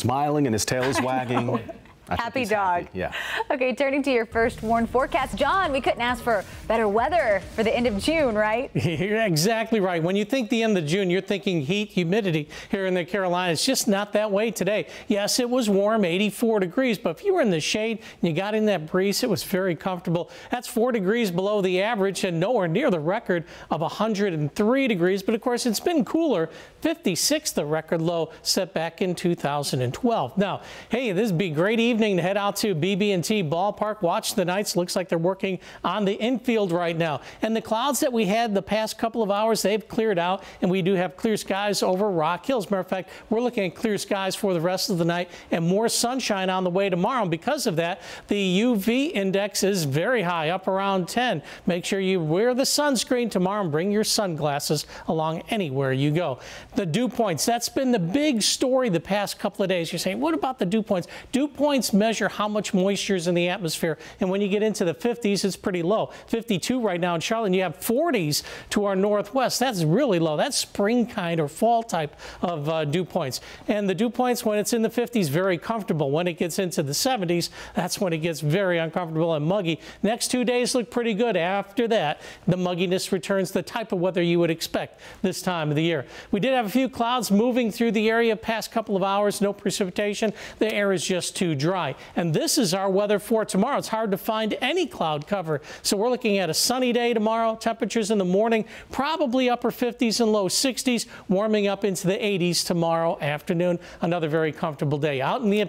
smiling and his tail is wagging. Happy dog. Happy. Yeah. Okay, turning to your first warn forecast. John, we couldn't ask for better weather for the end of June, right? You're exactly right. When you think the end of June, you're thinking heat, humidity here in the Carolinas. It's just not that way today. Yes, it was warm, 84 degrees, but if you were in the shade and you got in that breeze, it was very comfortable. That's 4 degrees below the average and nowhere near the record of 103 degrees. But of course, it's been cooler. 56, the record low set back in 2012. Now, hey, this would be a great evening to head out to BB&T Ballpark. Watch the Knights. Looks like they're working on the infield right now. And the clouds that we had the past couple of hours, they've cleared out, and we do have clear skies over Rock Hill. As a matter of fact, we're looking at clear skies for the rest of the night and more sunshine on the way tomorrow. And because of that, the UV index is very high, up around 10. Make sure you wear the sunscreen tomorrow and bring your sunglasses along anywhere you go. The dew points, that's been the big story the past couple of days. You're saying, what about the dew points? Dew points measure how much moisture is in the atmosphere. And when you get into the 50s, it's pretty low. 52 right now in Charlotte, and you have 40s to our northwest. That's really low. That's spring kind or fall type of dew points. And the dew points, when it's in the 50s, very comfortable. When it gets into the 70s, that's when it gets very uncomfortable and muggy. Next 2 days look pretty good. After that, the mugginess returns, the type of weather you would expect this time of the year. We did have a few clouds moving through the area past couple of hours. No precipitation. The air is just too dry. And this is our weather for tomorrow. It's hard to find any cloud cover. So we're looking at a sunny day tomorrow. Temperatures in the morning, probably upper 50s and low 60s, warming up into the 80s tomorrow afternoon. Another very comfortable day. Out in the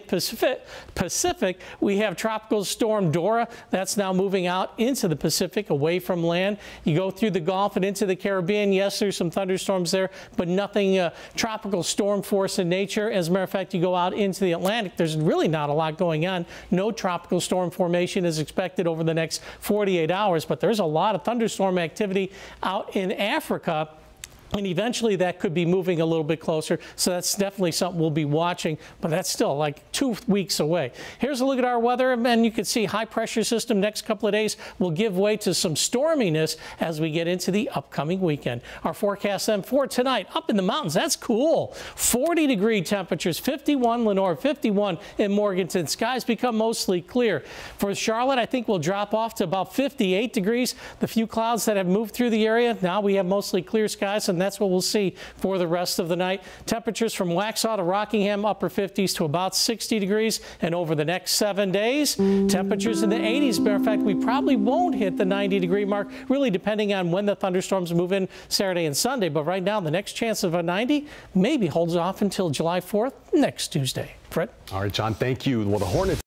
Pacific, we have Tropical Storm Dora. That's now moving out into the Pacific, away from land. You go through the Gulf and into the Caribbean. Yes, there's some thunderstorms there, but nothing tropical storm force in nature. As a matter of fact, you go out into the Atlantic, there's really not a lot going on. No tropical storm formation is expected over the next 48 hours, but there's a lot of thunderstorm activity out in Africa. And eventually that could be moving a little bit closer. So that's definitely something we'll be watching, but that's still like 2 weeks away. Here's a look at our weather, and you can see high pressure system next couple of days will give way to some storminess as we get into the upcoming weekend. Our forecast then for tonight, up in the mountains, that's cool. 40-degree temperatures, 51 Lenoir, 51 in Morganton. Skies become mostly clear. For Charlotte, I think we'll drop off to about 58 degrees. The few clouds that have moved through the area, now we have mostly clear skies, and that's what we'll see for the rest of the night. Temperatures from Waxhaw to Rockingham, upper 50s to about 60 degrees. And over the next 7 days, temperatures in the 80s. Matter of fact, we probably won't hit the 90-degree mark, really depending on when the thunderstorms move in Saturday and Sunday. But right now, the next chance of a 90 maybe holds off until July 4th, next Tuesday. Fred? All right, John, thank you. Well, the Hornets